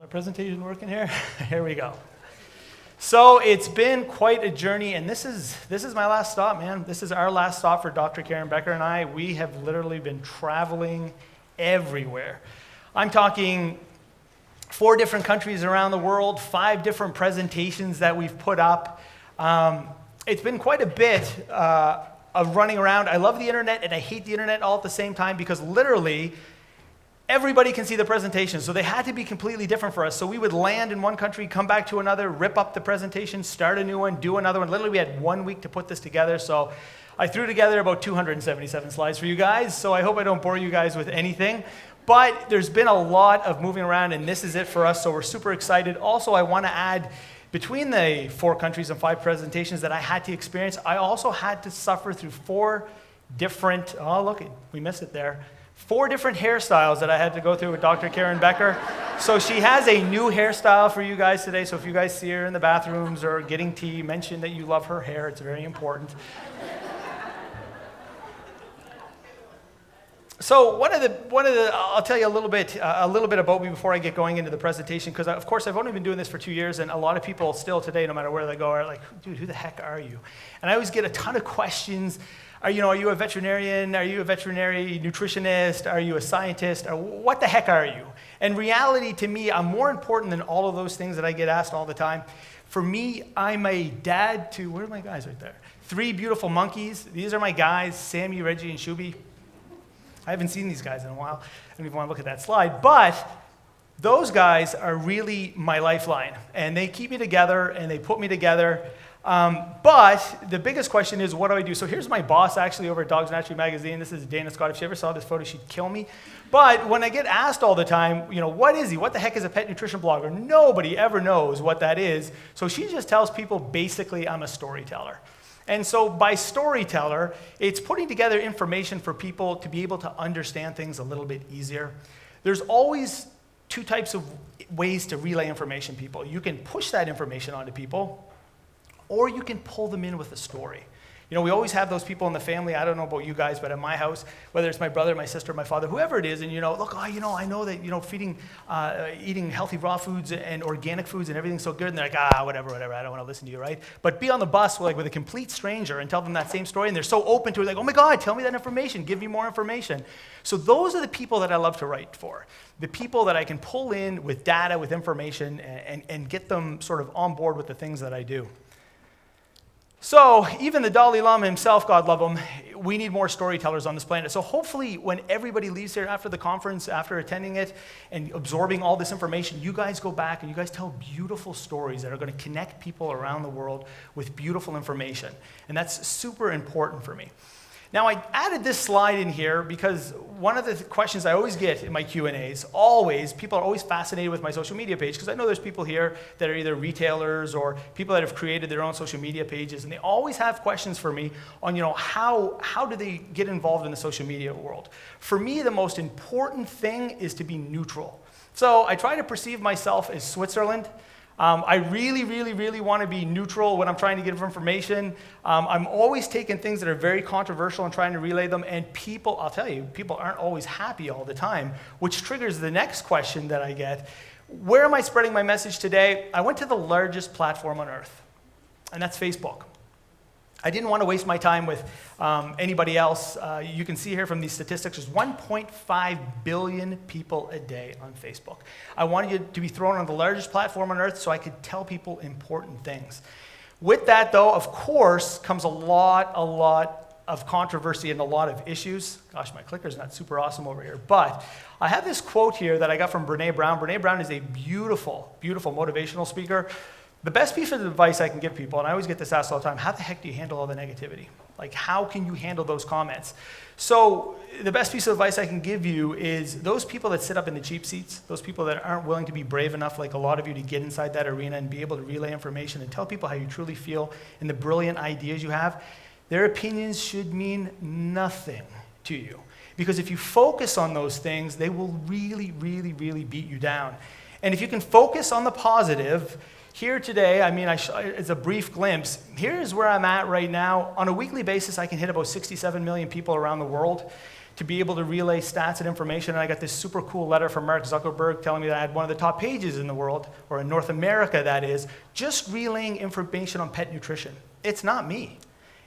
My presentation working here? Here we go. So it's been quite a journey, and this is my last stop, man. This is our last stop for Dr. Karen Becker and I. We have literally been traveling everywhere. I'm talking 4 different countries around the world, 5 different presentations that we've put up. It's been quite a bit of running around. I love the internet and I hate the internet all at the same time because literally everybody can see the presentation, so they had to be completely different for us. So we would land in one country, come back to another, rip up the presentation, start a new one, do another one. Literally, we had 1 week to put this together, so I threw together about 277 slides for you guys, so I hope I don't bore you guys with anything. But there's been a lot of moving around, and this is it for us, so we're super excited. Also, I want to add, between the 4 countries and 5 presentations that I had to experience, I also had to suffer through 4 different, oh, look, we missed it there. 4 different hairstyles that I had to go through with Dr. Karen Becker. So she has a new hairstyle for you guys today. So if you guys see her in the bathrooms or getting tea, mention that you love her hair. It's very important. So one of the, I'll tell you a little bit about me before I get going into the presentation, because of course I've only been doing this for 2 years, and a lot of people still today, no matter where they go, are like, dude, who the heck are you? And I always get a ton of questions. Are you a veterinarian? Are you a veterinary nutritionist? Are you a scientist? Or what the heck are you? And reality to me, I'm more important than all of those things that I get asked all the time. For me, I'm a dad to, where are my guys right there? 3 beautiful monkeys. These are my guys, Sammy, Reggie, and Shuby. I haven't seen these guys in a while. I don't even want to look at that slide. But those guys are really my lifeline. And they keep me together, and they put me together. But the biggest question is, what do I do? So here's my boss actually over at Dogs Naturally magazine. This is Dana Scott. If she ever saw this photo, she'd kill me. But when I get asked all the time, what is he? What the heck is a pet nutrition blogger? Nobody ever knows what that is. So she just tells people basically I'm a storyteller. And so by storyteller, it's putting together information for people to be able to understand things a little bit easier. There's always 2 types of ways to relay information, people. You can push that information onto people, or you can pull them in with a story. We always have those people in the family. I don't know about you guys, but at my house, whether it's my brother, my sister, my father, whoever it is, and look, I know that, eating healthy raw foods and organic foods and everything's so good, and they're like, whatever, I don't want to listen to you, right? But be on the bus with a complete stranger and tell them that same story, and they're so open to it, like, oh my God, tell me that information, give me more information. So those are the people that I love to write for. The people that I can pull in with data, with information, and get them sort of on board with the things that I do. So even the Dalai Lama himself, God love him, we need more storytellers on this planet. So hopefully when everybody leaves here after the conference, after attending it and absorbing all this information, you guys go back and you guys tell beautiful stories that are going to connect people around the world with beautiful information. And that's super important for me. Now, I added this slide in here because one of the questions I always get in my Q&As, people are always fascinated with my social media page, because I know there's people here that are either retailers or people that have created their own social media pages, and they always have questions for me on, how do they get involved in the social media world? For me, the most important thing is to be neutral. So I try to perceive myself as Switzerland. I really, really, really want to be neutral when I'm trying to give information. I'm always taking things that are very controversial and trying to relay them, and people, I'll tell you, people aren't always happy all the time, which triggers the next question that I get. Where am I spreading my message today? I went to the largest platform on earth, and that's Facebook. I didn't want to waste my time with anybody else. You can see here from these statistics, there's 1.5 billion people a day on Facebook. I wanted you to be thrown on the largest platform on earth so I could tell people important things. With that, though, of course, comes a lot of controversy and a lot of issues. Gosh, my clicker's not super awesome over here. But I have this quote here that I got from Brene Brown. Brene Brown is a beautiful, beautiful motivational speaker. The best piece of advice I can give people, and I always get this asked all the time, how the heck do you handle all the negativity? Like, how can you handle those comments? So the best piece of advice I can give you is those people that sit up in the cheap seats, those people that aren't willing to be brave enough, like a lot of you, to get inside that arena and be able to relay information and tell people how you truly feel and the brilliant ideas you have, their opinions should mean nothing to you. Because if you focus on those things, they will really, really, really beat you down. And if you can focus on the positive, here today, I mean, it's a brief glimpse. Here's where I'm at right now. On a weekly basis, I can hit about 67 million people around the world to be able to relay stats and information. And I got this super cool letter from Mark Zuckerberg telling me that I had one of the top pages in the world, or in North America that is, just relaying information on pet nutrition. It's not me,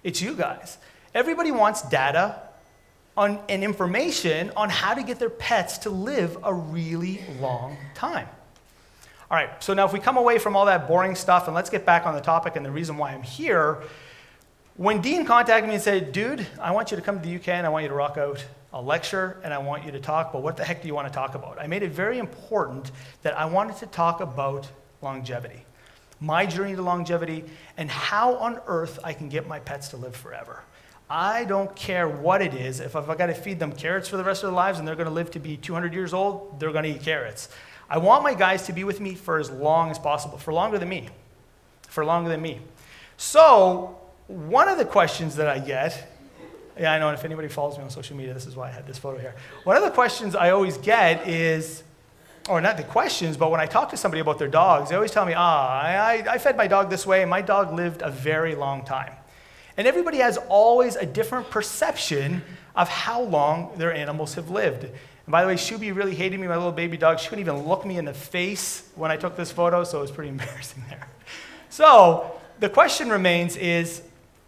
it's you guys. Everybody wants data and information on how to get their pets to live a really long time. All right, so now if we come away from all that boring stuff and let's get back on the topic and the reason why I'm here, when Dean contacted me and said, dude, I want you to come to the UK and I want you to rock out a lecture and I want you to talk, but what the heck do you want to talk about? I made it very important that I wanted to talk about longevity, my journey to longevity, and how on earth I can get my pets to live forever. I don't care what it is. If I've got to feed them carrots for the rest of their lives and they're going to live to be 200 years old, they're going to eat carrots. I want my guys to be with me for as long as possible, for longer than me. So one of the questions that I get, yeah, I know, and if anybody follows me on social media, this is why I had this photo here. One of the questions I always get is, or not the questions, but when I talk to somebody about their dogs, they always tell me, I fed my dog this way, and my dog lived a very long time. And everybody has always a different perception of how long their animals have lived. And by the way, Shubi really hated me, my little baby dog. She couldn't even look me in the face when I took this photo, so it was pretty embarrassing there. So the question remains is,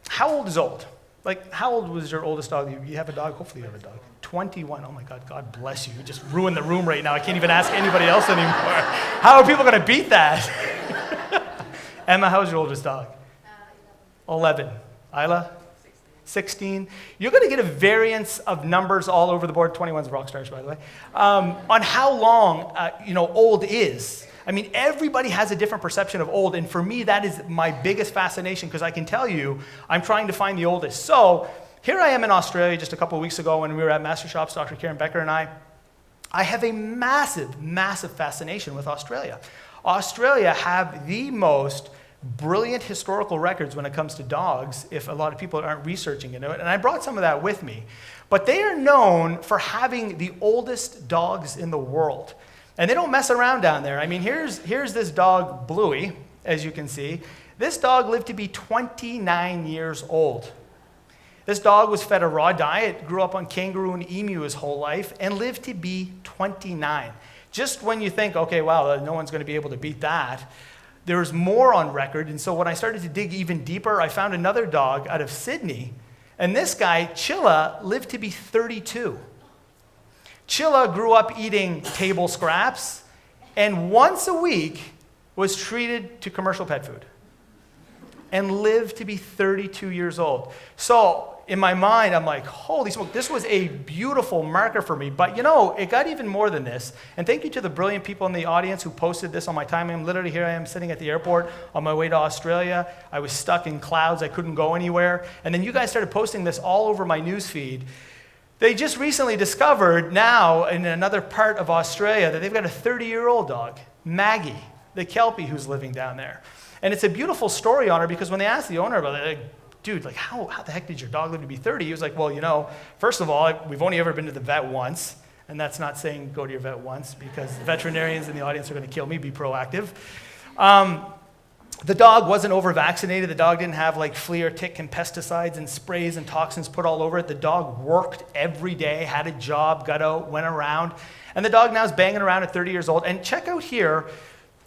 how old is old? Like, how old was your oldest dog? You have a dog? Hopefully you have a dog. 21. Oh my God, God bless you. You just ruined the room right now. I can't even ask anybody else anymore. How are people going to beat that? Emma, how's your oldest dog? 11. Isla? 16. You're going to get a variance of numbers all over the board. 21's rock stars, by the way. On how long, old is. I mean, everybody has a different perception of old, and for me, that is my biggest fascination, because I can tell you, I'm trying to find the oldest. So here I am in Australia just a couple of weeks ago when we were at Master Shops, Dr. Karen Becker and I have a massive, massive fascination with Australia. Australia have the most brilliant historical records when it comes to dogs, if a lot of people aren't researching into it, and I brought some of that with me. But they are known for having the oldest dogs in the world. And they don't mess around down there. I mean, here's this dog, Bluey, as you can see. This dog lived to be 29 years old. This dog was fed a raw diet, grew up on kangaroo and emu his whole life, and lived to be 29. Just when you think, okay, wow, no one's going to be able to beat that, there's more on record. And so when I started to dig even deeper, I found another dog out of Sydney. And this guy, Chilla, lived to be 32. Chilla grew up eating table scraps and once a week was treated to commercial pet food and lived to be 32 years old. So in my mind, I'm like, holy smoke, this was a beautiful marker for me. But it got even more than this. And thank you to the brilliant people in the audience who posted this on my timeline. Literally, here I am sitting at the airport on my way to Australia. I was stuck in clouds. I couldn't go anywhere. And then you guys started posting this all over my news feed. They just recently discovered now in another part of Australia that they've got a 30-year-old dog, Maggie, the Kelpie, who's living down there. And it's a beautiful story on her, because when they asked the owner about it, dude, like, how the heck did your dog live to be 30? He was like, well, first of all, we've only ever been to the vet once. And that's not saying go to your vet once, because the veterinarians in the audience are going to kill me. Be proactive. The dog wasn't over-vaccinated. The dog didn't have like flea or tick and pesticides and sprays and toxins put all over it. The dog worked every day, had a job, got out, went around. And the dog now is banging around at 30 years old. And check out here,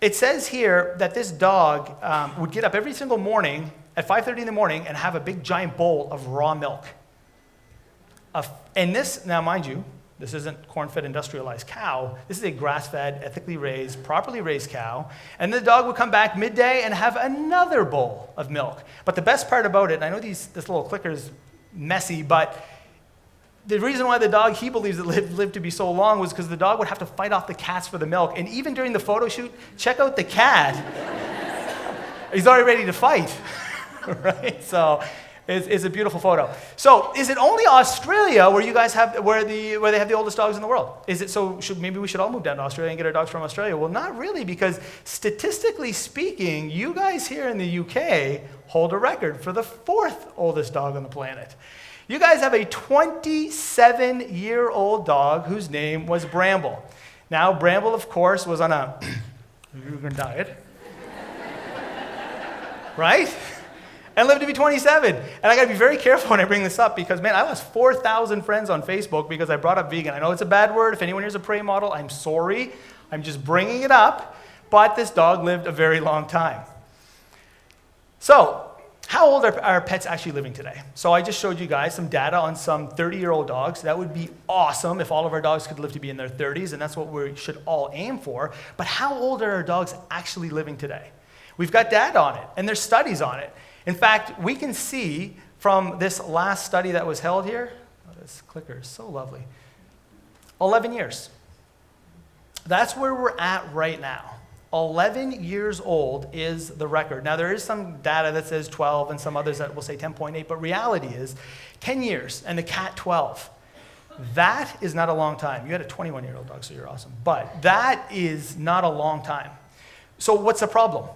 it says here that this dog would get up every single morning at 5:30 in the morning and have a big giant bowl of raw milk. And this, now mind you, this isn't corn-fed industrialized cow. This is a grass-fed, ethically raised, properly raised cow. And the dog would come back midday and have another bowl of milk. But the best part about it, and I know this little clicker is messy, but the reason why the dog, he believes it lived to be so long, was because the dog would have to fight off the cats for the milk. And even during the photo shoot, check out the cat. He's already ready to fight, right? So it's a beautiful photo. So is it only Australia where you guys have where they have the oldest dogs in the world? Is it so? Maybe we should all move down to Australia and get our dogs from Australia? Well, not really, because statistically speaking, you guys here in the UK hold a record for the 4th oldest dog on the planet. You guys have a 27-year-old dog whose name was Bramble. Now, Bramble, of course, was on a vegan diet. right? And live to be 27. And I gotta be very careful when I bring this up because, man, I lost 4,000 friends on Facebook because I brought up vegan. I know it's a bad word. If anyone here's a prey model, I'm sorry. I'm just bringing it up. But this dog lived a very long time. So, how old are our pets actually living today? So I just showed you guys some data on some 30-year-old dogs. That would be awesome if all of our dogs could live to be in their 30s, and that's what we should all aim for. But how old are our dogs actually living today? We've got data on it, and there's studies on it. In fact, we can see from this last study that was held here, oh, this clicker is so lovely, 11 years. That's where we're at right now. 11 years old is the record. Now, there is some data that says 12 and some others that will say 10.8, but reality is 10 years and the cat 12. That is not a long time. You had a 21-year-old dog, so you're awesome. But that is not a long time. So what's the problem?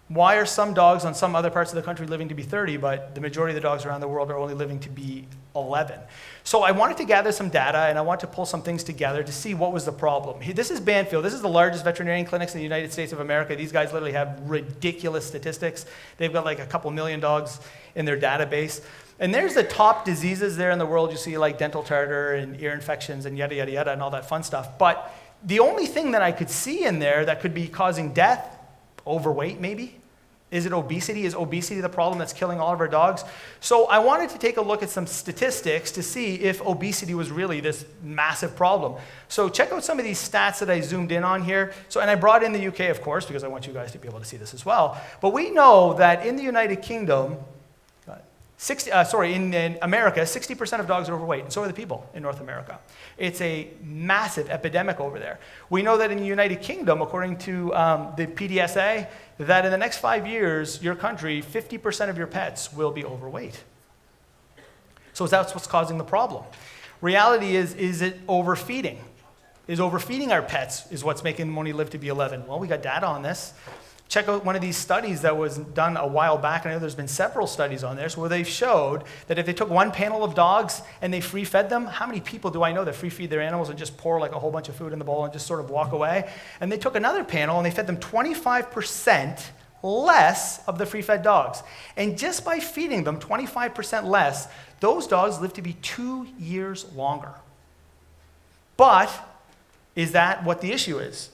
Why are some dogs on some other parts of the country living to be 30, but the majority of the dogs around the world are only living to be 11? So I wanted to gather some data, and I wanted to pull some things together to see what was the problem. This is Banfield. This is the largest veterinarian clinics in the United States of America. These guys literally have ridiculous statistics. They've got like a couple million dogs in their database. And there's the top diseases there in the world. You see like dental tartar and ear infections and yada, yada, yada, and all that fun stuff. But the only thing that I could see in there that could be causing death, overweight maybe? Is it obesity? Is obesity the problem that's killing all of our dogs? So I wanted to take a look at some statistics to see if obesity was really this massive problem. So check out some of these stats that I zoomed in on here. So, and I brought in the UK, of course, because I want you guys to be able to see this as well. But we know that in the United Kingdom, in America, 60% of dogs are overweight, and so are the people in North America. It's a massive epidemic over there. We know that in the United Kingdom, according to the PDSA, that in the next 5 years, your country, 50% of your pets will be overweight. So that's what's causing the problem. Reality is it overfeeding? Is overfeeding our pets is what's making them only live to be 11? Well, we got data on this. Check out one of these studies that was done a while back. I know there's been several studies on this where they showed that if they took one panel of dogs and they free-fed them, how many people do I know that free-feed their animals and just pour like a whole bunch of food in the bowl and just sort of walk away? And they took another panel and they fed them 25% less of the free-fed dogs. And just by feeding them 25% less, those dogs live to be 2 years longer. But is that what the issue is?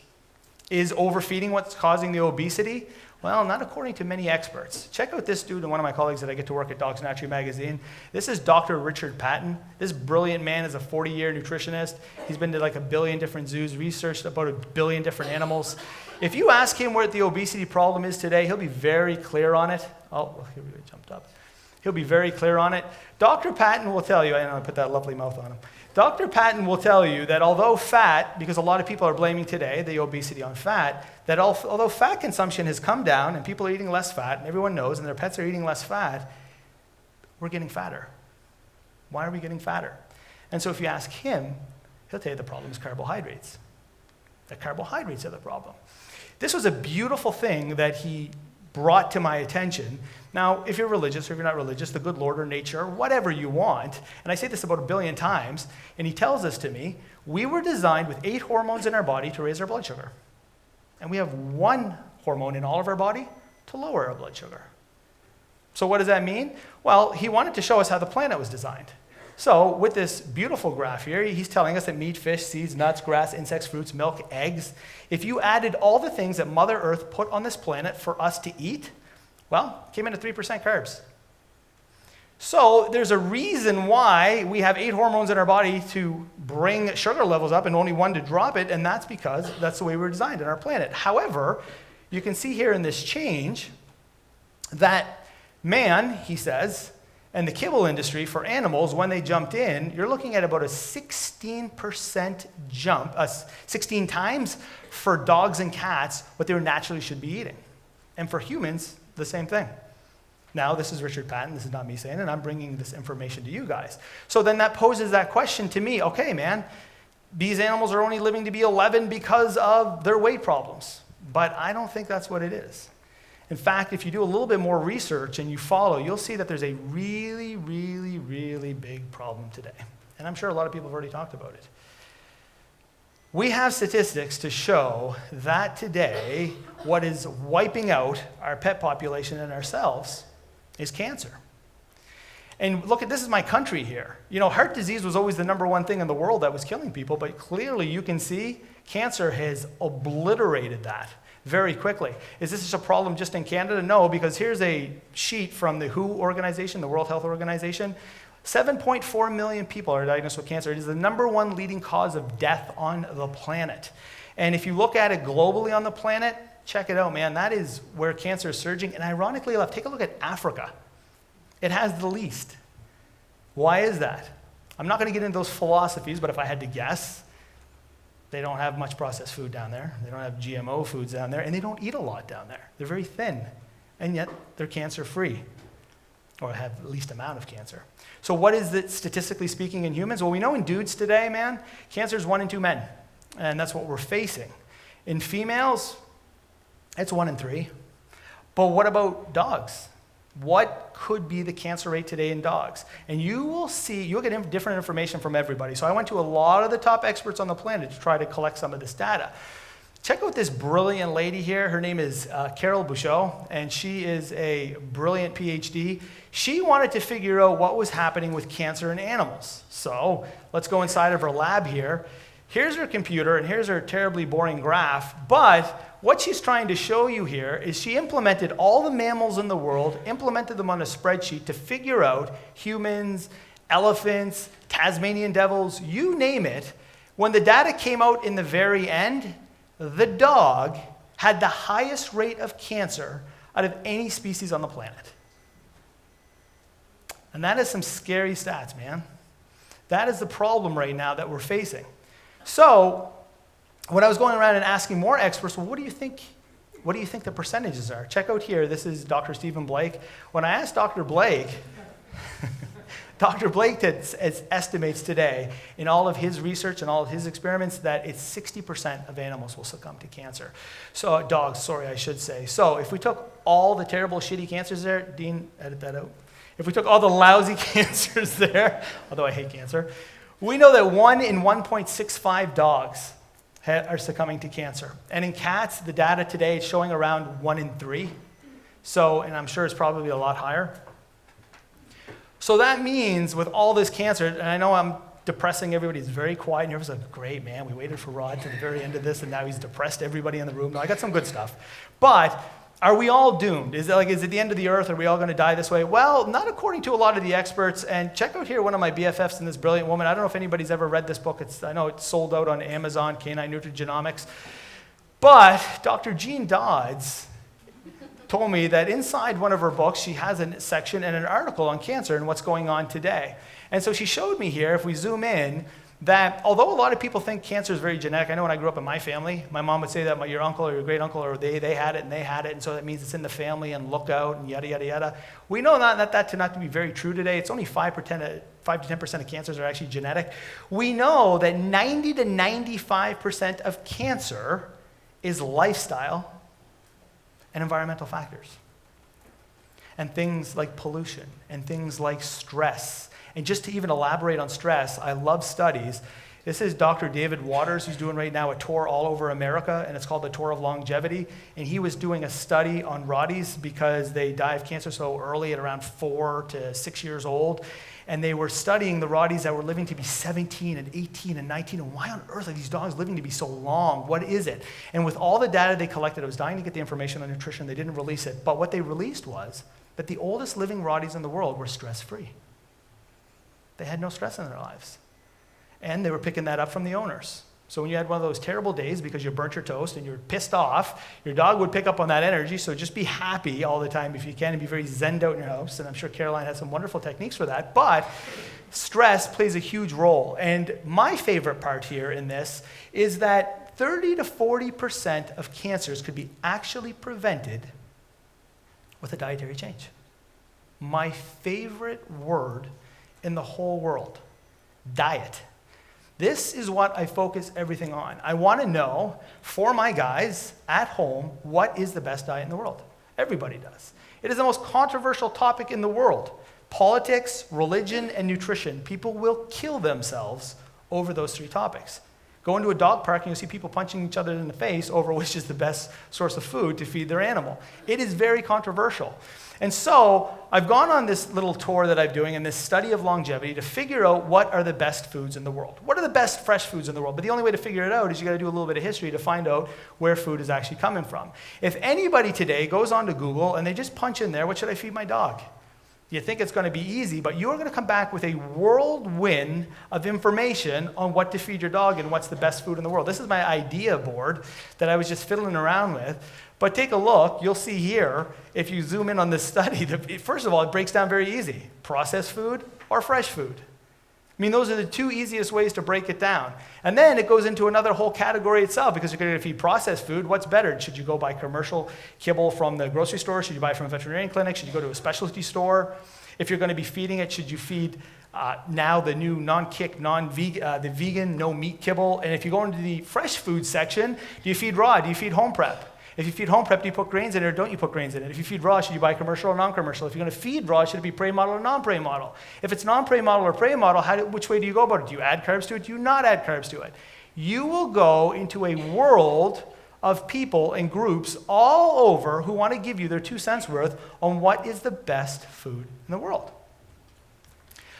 Is overfeeding what's causing the obesity? Well, not according to many experts. Check out this dude and one of my colleagues that I get to work at Dogs Naturally magazine. This is Dr. Richard Patton. This brilliant man is a 40-year nutritionist. He's been to like 1 billion different zoos, researched about 1 billion different animals. If you ask him what the obesity problem is today, he'll be very clear on it. Oh, well, here we go, jumped up. He'll be very clear on it. Dr. Patton will tell you, I know I put that lovely mouth on him. Dr. Patton will tell you that although fat, because a lot of people are blaming today the obesity on fat, that although fat consumption has come down and people are eating less fat, and everyone knows, and their pets are eating less fat, we're getting fatter. Why are we getting fatter? And so if you ask him, he'll tell you the problem is carbohydrates. The carbohydrates are the problem. This was a beautiful thing that he brought to my attention. Now, if you're religious or if you're not religious, the good Lord or nature, whatever you want, and I say this about 1 billion times, and he tells this to me, we were designed with 8 hormones in our body to raise our blood sugar. And we have 1 hormone in all of our body to lower our blood sugar. So what does that mean? Well, he wanted to show us how the planet was designed. So with this beautiful graph here, he's telling us that meat, fish, seeds, nuts, grass, insects, fruits, milk, eggs, if you added all the things that Mother Earth put on this planet for us to eat, well, it came in at 3% carbs. So there's a reason why we have 8 hormones in our body to bring sugar levels up and only 1 to drop it, and that's because that's the way we're designed in our planet. However, you can see here in this change that man, he says, and the kibble industry for animals, when they jumped in, you're looking at about a 16% jump, 16 times for dogs and cats what they naturally should be eating. And for humans, the same thing. Now, this is Richard Patton, this is not me saying it, I'm bringing this information to you guys. So then that poses that question to me, okay, man, these animals are only living to be 11 because of their weight problems. But I don't think that's what it is. In fact, if you do a little bit more research and you follow, you'll see that there's a really, really, really big problem today. And I'm sure a lot of people have already talked about it. We have statistics to show that today, what is wiping out our pet population and ourselves is cancer. And look at, this is my country here. You know, heart disease was always the number one thing in the world that was killing people, but clearly you can see cancer has obliterated that very quickly. Is this just a problem just in Canada? No, because here's a sheet from the WHO organization, the World Health Organization. 7.4 million people are diagnosed with cancer. It is the number one leading cause of death on the planet. And if you look at it globally on the planet, check it out, man. That is where cancer is surging. And ironically enough, take a look at Africa. It has the least. Why is that? I'm not going to get into those philosophies, but if I had to guess, they don't have much processed food down there. They don't have GMO foods down there, and they don't eat a lot down there. They're very thin, and yet they're cancer-free, or have the least amount of cancer. So what is it statistically speaking in humans? Well, we know in dudes today, man, cancer is 1 in 2 men, and that's what we're facing. In females, it's 1 in 3. But what about dogs? What could be the cancer rate today in dogs? And you will see, you'll get different information from everybody. So I went to a lot of the top experts on the planet to try to collect some of this data. Check out this brilliant lady here. Her name is Carol Bouchot, and she is a brilliant PhD. She wanted to figure out what was happening with cancer in animals. So let's go inside of her lab here. Here's her computer, and here's her terribly boring graph. But what she's trying to show you here is she implemented all the mammals in the world, implemented them on a spreadsheet to figure out humans, elephants, Tasmanian devils, you name it. When the data came out in the very end, the dog had the highest rate of cancer out of any species on the planet. And that is some scary stats, man. That is the problem right now that we're facing. So when I was going around and asking more experts, well, what do you think the percentages are? Check out here. This is Dr. Stephen Blake. When I asked Dr. Blake, Dr. Blake estimates today in all of his research and all of his experiments that it's 60% of animals will succumb to cancer. So dogs, sorry, I should say. So if we took all the terrible, shitty cancers there, Dean, edit that out. If we took all the lousy cancers there, although I hate cancer, we know that 1 in 1.65 dogs are succumbing to cancer. And in cats, the data today is showing around 1 in 3. So, and I'm sure it's probably a lot higher. So that means with all this cancer, and I know I'm depressing everybody, it's very quiet, and everyone's like, great, man, we waited for Rod to the very end of this, and now he's depressed everybody in the room. No, I got some good stuff. But are we all doomed? Is it the end of the earth? Are we all going to die this way? Well, not according to a lot of the experts. And check out here one of my BFFs and this brilliant woman. I don't know if anybody's ever read this book. I know it's sold out on Amazon, Canine Nutrigenomics. But Dr. Jean Dodds told me that inside one of her books, she has a section and an article on cancer and what's going on today. And so she showed me here, if we zoom in, that although a lot of people think cancer is very genetic, I know when I grew up in my family, my mom would say that your uncle or your great uncle or they had it and they had it, and so that means it's in the family and look out and yada, yada, yada. We know that to not to be very true today. It's only 5 to 10% of cancers are actually genetic. We know that 90 to 95% of cancer is lifestyle and environmental factors. And things like pollution and things like stress. And just to even elaborate on stress, I love studies. This is Dr. David Waters, who's doing right now a tour all over America, and it's called the Tour of Longevity. And he was doing a study on Rotties because they die of cancer so early at around 4 to 6 years old. And they were studying the Rotties that were living to be 17 and 18 and 19. And why on earth are these dogs living to be so long? What is it? And with all the data they collected, I was dying to get the information on nutrition. They didn't release it. But what they released was that the oldest living Rotties in the world were stress-free. They had no stress in their lives. And they were picking that up from the owners. So when you had one of those terrible days because you burnt your toast and you're pissed off, your dog would pick up on that energy. So just be happy all the time if you can and be very zenned out in your house. And I'm sure Caroline has some wonderful techniques for that. But stress plays a huge role. And my favorite part here in this is that 30 to 40% of cancers could be actually prevented with a dietary change. My favorite word in the whole world, diet. This is what I focus everything on. I want to know, for my guys at home, what is the best diet in the world? Everybody does. It is the most controversial topic in the world. Politics, religion, and nutrition. People will kill themselves over those 3 topics. Go into a dog park and you'll see people punching each other in the face over which is the best source of food to feed their animal. It is very controversial. And so I've gone on this little tour that I'm doing in this study of longevity to figure out what are the best foods in the world. What are the best fresh foods in the world? But the only way to figure it out is you got to do a little bit of history to find out where food is actually coming from. If anybody today goes onto Google and they just punch in there, what should I feed my dog? You think it's going to be easy, but you're going to come back with a whirlwind of information on what to feed your dog and what's the best food in the world. This is my idea board that I was just fiddling around with. But take a look. You'll see here, if you zoom in on this study, first of all, it breaks down very easy. Processed food or fresh food. I mean, those are the two easiest ways to break it down. And then it goes into another whole category itself, because you're going to feed processed food. What's better? Should you go buy commercial kibble from the grocery store? Should you buy it from a veterinarian clinic? Should you go to a specialty store? If you're going to be feeding it, should you feed now the new non-kick, the vegan, no meat kibble? And if you go into the fresh food section, do you feed raw? Do you feed home prep? If you feed home prep, do you put grains in it or don't you put grains in it? If you feed raw, should you buy commercial or non-commercial? If you're going to feed raw, should it be prey model or non-prey model? If it's non-prey model or prey model, which way do you go about it? Do you add carbs to it? Do you not add carbs to it? You will go into a world of people and groups all over who want to give you their 2 cents worth on what is the best food in the world.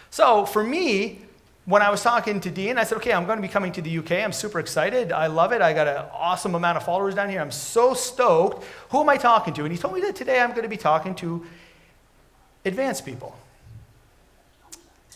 So for me, when I was talking to Dean, I said, okay, I'm going to be coming to the UK. I'm super excited. I love it. I got an awesome amount of followers down here. I'm so stoked. Who am I talking to? And he told me that today I'm going to be talking to advanced people,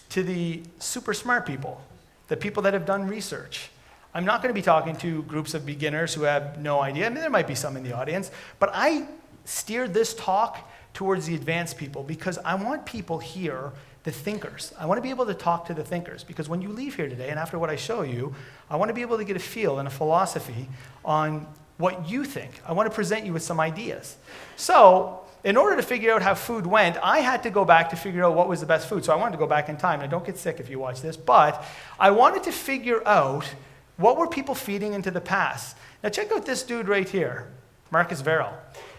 to the super smart people, the people that have done research. I'm not going to be talking to groups of beginners who have no idea. I mean, there might be some in the audience, but I steered this talk towards the advanced people because I want people here, the thinkers. I want to be able to talk to the thinkers, because when you leave here today and after what I show you, I want to be able to get a feel and a philosophy on what you think. I want to present you with some ideas. So in order to figure out how food went, I had to go back to figure out what was the best food. So I wanted to go back in time. And don't get sick if you watch this, but I wanted to figure out what were people feeding into the past. Now check out this dude right here, Marcus Verrill.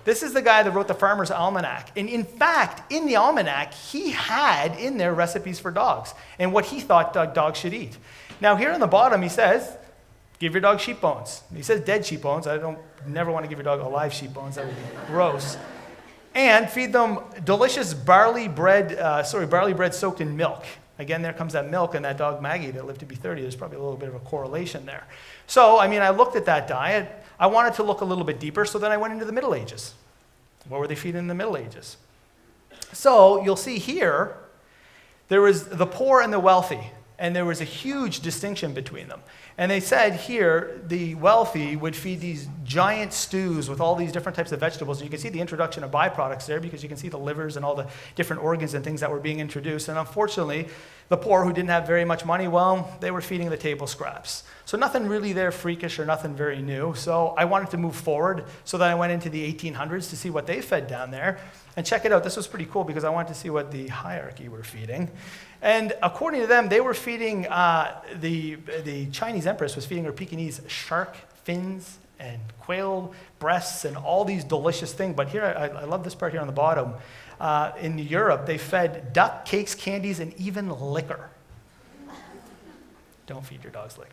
This is the guy that wrote the Farmer's Almanac. And in fact, in the almanac, he had in there recipes for dogs and what he thought dogs should eat. Now here on the bottom, he says, give your dog sheep bones. He says dead sheep bones. I never want to give your dog alive sheep bones. That would be gross. And feed them delicious barley bread soaked in milk. Again, there comes that milk and that dog Maggie that lived to be 30. There's probably a little bit of a correlation there. So, I mean, I looked at that diet. I wanted to look a little bit deeper, so then I went into the Middle Ages. What were they feeding in the Middle Ages? So you'll see here, there was the poor and the wealthy, and there was a huge distinction between them. And they said here, the wealthy would feed these giant stews with all these different types of vegetables. And you can see the introduction of byproducts there, because you can see the livers and all the different organs and things that were being introduced. And unfortunately, the poor who didn't have very much money, well, they were feeding the table scraps. So nothing really there freakish or nothing very new. So I wanted to move forward, so then I went into the 1800s to see what they fed down there. And check it out, this was pretty cool because I wanted to see what the hierarchy were feeding. And according to them, they were feeding, the Chinese empress was feeding her Pekingese shark fins and quail breasts and all these delicious things. But here, I love this part here on the bottom. In Europe, they fed duck, cakes, candies, and even liquor. Don't feed your dogs liquor.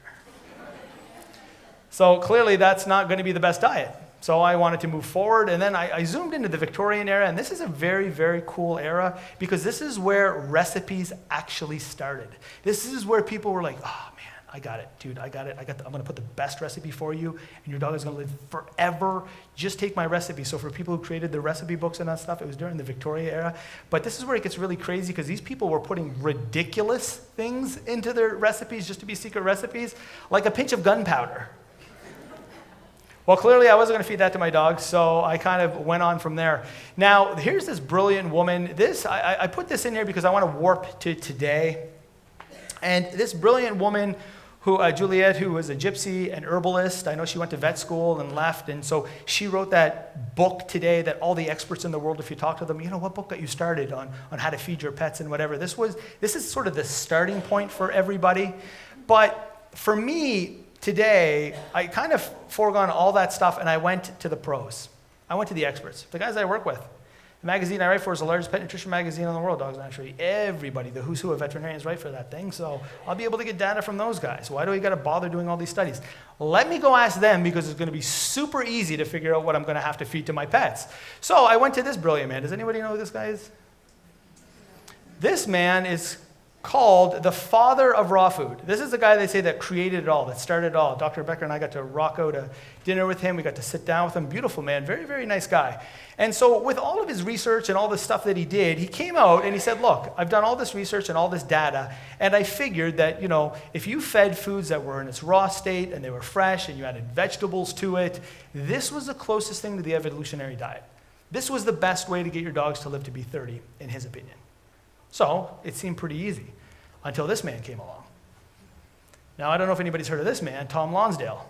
So clearly, that's not going to be the best diet. So I wanted to move forward, and then I zoomed into the Victorian era, and this is a very, very cool era, because this is where recipes actually started. This is where people were like, oh man, I got it, dude, I got it. I'm going to put the best recipe for you, and your dog is going to live forever. Just take my recipe. So for people who created the recipe books and that stuff, it was during the Victoria era. But this is where it gets really crazy, because these people were putting ridiculous things into their recipes just to be secret recipes, like a pinch of gunpowder. Well, clearly I wasn't going to feed that to my dog, so I kind of went on from there. Now, here's this brilliant woman. I put this in here because I want to warp to today. And this brilliant woman, Juliet, who was a gypsy, an herbalist. I know she went to vet school and left, and so she wrote that book today that all the experts in the world, if you talk to them, what book got you started on how to feed your pets and whatever. This is sort of the starting point for everybody. But for me, today, I kind of foregone all that stuff, and I went to the pros. I went to the experts, the guys I work with. The magazine I write for is the largest pet nutrition magazine in the world, Dogs Naturally. Everybody, the who's who of veterinarians, write for that thing, so I'll be able to get data from those guys. Why do we got to bother doing all these studies? Let me go ask them, because it's going to be super easy to figure out what I'm going to have to feed to my pets. So I went to this brilliant man. Does anybody know who this guy is? This man is called the father of raw food. This is the guy they say that created it all, that started it all. Dr. Becker and I got to rock out a dinner with him. We got to sit down with him. Beautiful man, very, very nice guy. And so with all of his research and all the stuff that he did, he came out and he said, look, I've done all this research and all this data, and I figured that, if you fed foods that were in its raw state and they were fresh and you added vegetables to it, this was the closest thing to the evolutionary diet. This was the best way to get your dogs to live to be 30, in his opinion. So it seemed pretty easy until this man came along. Now, I don't know if anybody's heard of this man, Tom Lonsdale.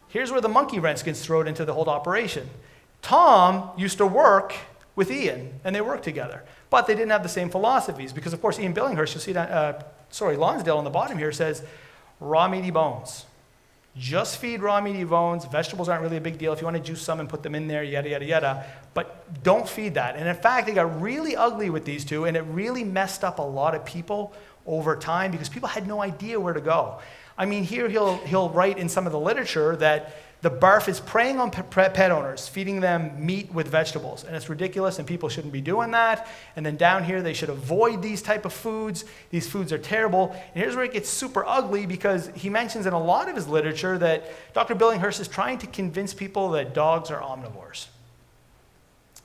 Here's where the monkey wrench gets thrown into the whole operation. Tom used to work with Ian, and they worked together. But they didn't have the same philosophies because, of course, Ian Billinghurst, you'll see that, Lonsdale on the bottom here says, raw meaty bones. Just feed raw meaty bones. Vegetables aren't really a big deal. If you want to juice some and put them in there, yada, yada, yada. But don't feed that. And in fact, it got really ugly with these two, and it really messed up a lot of people over time because people had no idea where to go. I mean, here he'll write in some of the literature that the barf is preying on pet owners, feeding them meat with vegetables. And it's ridiculous, and people shouldn't be doing that. And then down here, they should avoid these type of foods. These foods are terrible. And here's where it gets super ugly, because he mentions in a lot of his literature that Dr. Billinghurst is trying to convince people that dogs are omnivores.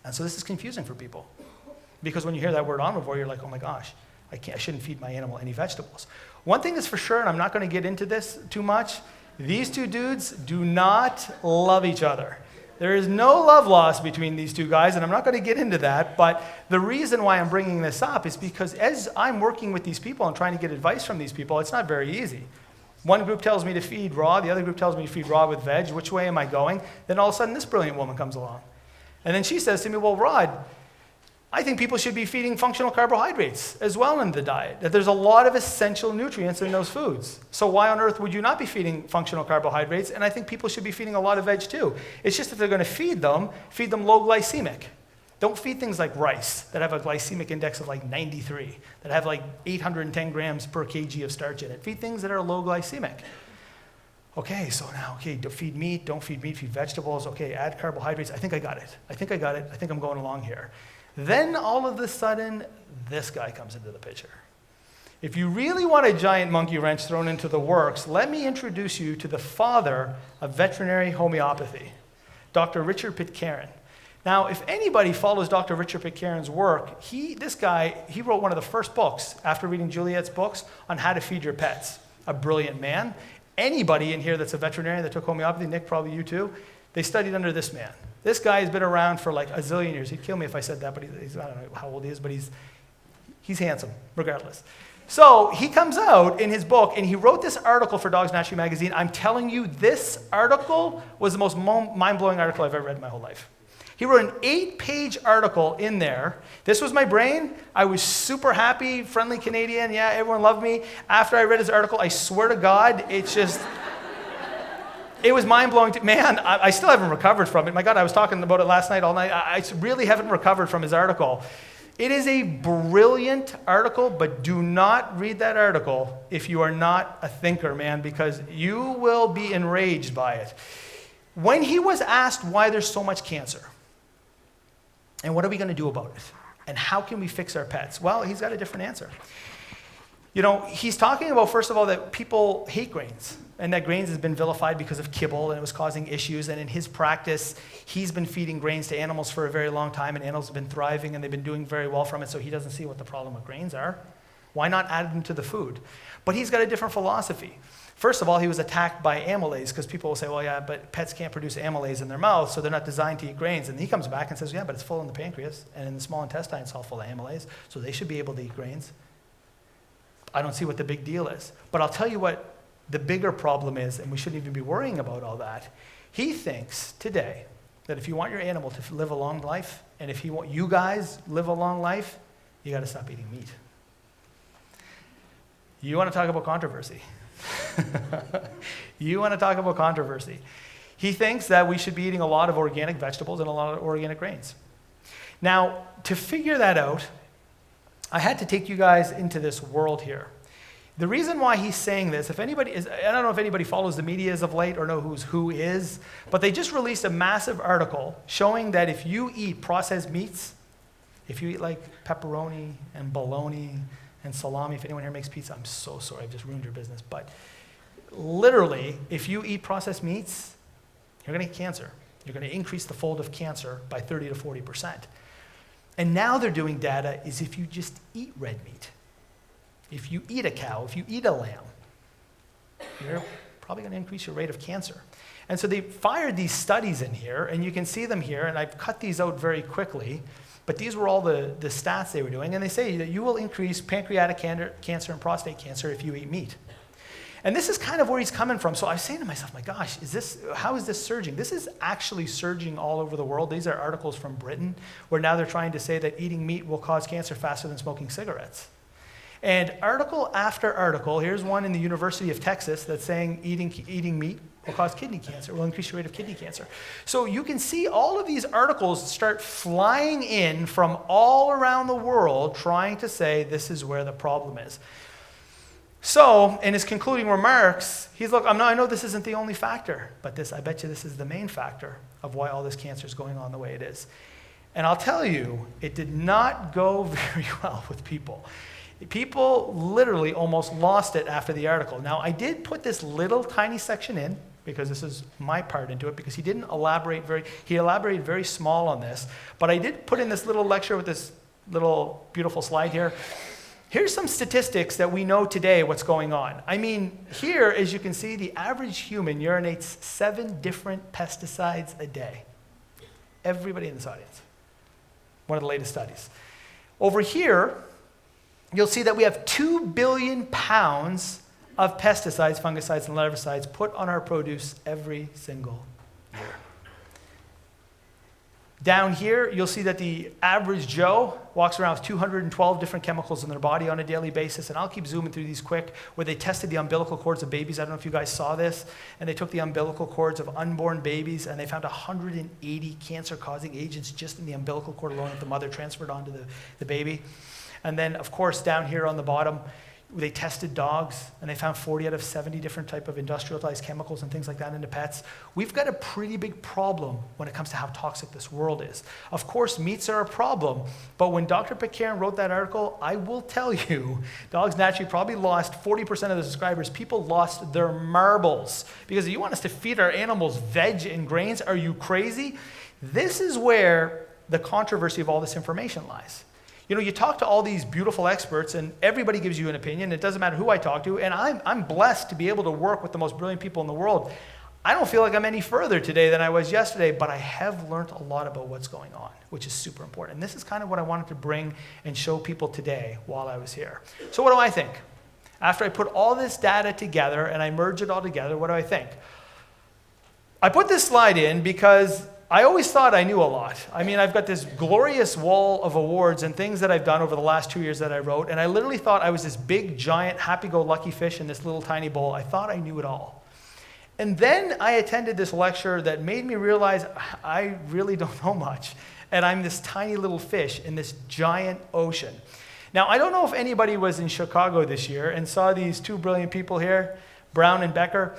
And so this is confusing for people. Because when you hear that word omnivore, you're like, oh my gosh, I shouldn't feed my animal any vegetables. One thing is for sure, and I'm not going to get into this too much, these two dudes do not love each other. There is no love lost between these two guys, and I'm not going to get into that, but the reason why I'm bringing this up is because as I'm working with these people and trying to get advice from these people, it's not very easy. One group tells me to feed raw, the other group tells me to feed raw with veg. Which way am I going? Then all of a sudden, this brilliant woman comes along. And then she says to me, well, Rod, I think people should be feeding functional carbohydrates as well in the diet, that there's a lot of essential nutrients in those foods. So why on earth would you not be feeding functional carbohydrates? And I think people should be feeding a lot of veg too. It's just that they're going to feed them low glycemic. Don't feed things like rice that have a glycemic index of like 93, that have like 810 grams per kg of starch in it. Feed things that are low glycemic. Okay, so now, don't feed meat, don't feed meat, feed vegetables. Okay, add carbohydrates. I think I got it. I think I'm going along here. Then all of a sudden, this guy comes into the picture. If you really want a giant monkey wrench thrown into the works, let me introduce you to the father of veterinary homeopathy, Dr. Richard Pitcairn. Now, if anybody follows Dr. Richard Pitcairn's work, he wrote one of the first books after reading Juliet's books on how to feed your pets. A brilliant man. Anybody in here that's a veterinarian that took homeopathy, Nick, probably you too, they studied under this man. This guy has been around for like a zillion years. He'd kill me if I said that, but he's I don't know how old he is, but he's handsome, regardless. So he comes out in his book, and he wrote this article for Dogs Naturally magazine. I'm telling you, this article was the most mind-blowing article I've ever read in my whole life. He wrote an 8-page article in there. This was my brain. I was super happy, friendly Canadian. Yeah, everyone loved me. After I read his article, I swear to God, it was mind-blowing. Man, I still haven't recovered from it. My God, I was talking about it last night all night. I really haven't recovered from his article. It is a brilliant article, but do not read that article if you are not a thinker, man, because you will be enraged by it. When he was asked why there's so much cancer, and what are we going to do about it, and how can we fix our pets? Well, he's got a different answer. He's talking about, first of all, that people hate grains, and that grains has been vilified because of kibble, and it was causing issues. And in his practice, he's been feeding grains to animals for a very long time, and animals have been thriving, and they've been doing very well from it, so he doesn't see what the problem with grains are. Why not add them to the food? But he's got a different philosophy. First of all, he was attacked by amylase, because people will say, well, yeah, but pets can't produce amylase in their mouth, so they're not designed to eat grains. And he comes back and says, yeah, but it's full in the pancreas, and in the small intestine, it's all full of amylase, so they should be able to eat grains. I don't see what the big deal is. But I'll tell you what the bigger problem is, and we shouldn't even be worrying about all that. He thinks today that if you want your animal to live a long life, and if you want you guys live a long life, you got to stop eating meat. You want to talk about controversy? You want to talk about controversy? He thinks that we should be eating a lot of organic vegetables and a lot of organic grains. Now, to figure that out, I had to take you guys into this world here. The reason why he's saying this, if anybody is, I don't know if anybody follows the media as of late or know who is, but they just released a massive article showing that if you eat processed meats, if you eat like pepperoni and bologna and salami, if anyone here makes pizza, I'm so sorry, I've just ruined your business, but literally, if you eat processed meats, you're going to get cancer. You're going to increase the fold of cancer by 30 to 40%. And now they're doing data is if you just eat red meat. If you eat a cow, if you eat a lamb, you're probably going to increase your rate of cancer. And so they fired these studies in here, and you can see them here, and I've cut these out very quickly, but these were all the stats they were doing, and they say that you will increase pancreatic cancer and prostate cancer if you eat meat. And this is kind of where he's coming from. So I was saying to myself, my gosh, how is this surging? This is actually surging all over the world. These are articles from Britain, where now they're trying to say that eating meat will cause cancer faster than smoking cigarettes. And article after article, here's one in the University of Texas that's saying eating meat will cause kidney cancer, will increase your rate of kidney cancer. So you can see all of these articles start flying in from all around the world trying to say this is where the problem is. So in his concluding remarks, he's look, I know this isn't the only factor, but I bet you this is the main factor of why all this cancer is going on the way it is. And I'll tell you, it did not go very well with people. People literally almost lost it after the article. Now, I did put this little tiny section in, because this is my part into it, because he elaborated very small on this, but I did put in this little lecture with this little beautiful slide here. Here's some statistics that we know today what's going on. I mean, here, as you can see, the average human urinates 7 different pesticides a day. Everybody in this audience. One of the latest studies. Over here, you'll see that we have 2 billion pounds of pesticides, fungicides, and larvicides put on our produce every single year. Down here, you'll see that the average Joe walks around with 212 different chemicals in their body on a daily basis. And I'll keep zooming through these quick, where they tested the umbilical cords of babies. I don't know if you guys saw this. And they took the umbilical cords of unborn babies, and they found 180 cancer-causing agents just in the umbilical cord alone that the mother transferred onto the baby. And then, of course, down here on the bottom, they tested dogs, and they found 40 out of 70 different type of industrialized chemicals and things like that into pets. We've got a pretty big problem when it comes to how toxic this world is. Of course, meats are a problem, but when Dr. Pitcairn wrote that article, I will tell you, Dogs Naturally probably lost 40% of the subscribers. People lost their marbles, because you want us to feed our animals veg and grains? Are you crazy? This is where the controversy of all this information lies. You know, you talk to all these beautiful experts, and everybody gives you an opinion. It doesn't matter who I talk to, and I'm blessed to be able to work with the most brilliant people in the world. I don't feel like I'm any further today than I was yesterday, but I have learned a lot about what's going on, which is super important. And this is kind of what I wanted to bring and show people today while I was here. So what do I think? After I put all this data together and I merge it all together, what do I think? I put this slide in because I always thought I knew a lot. I mean, I've got this glorious wall of awards and things that I've done over the last 2 years that I wrote, and I literally thought I was this big, giant, happy-go-lucky fish in this little tiny bowl. I thought I knew it all. And then I attended this lecture that made me realize I really don't know much, and I'm this tiny little fish in this giant ocean. Now, I don't know if anybody was in Chicago this year and saw these 2 brilliant people here, Brown and Becker.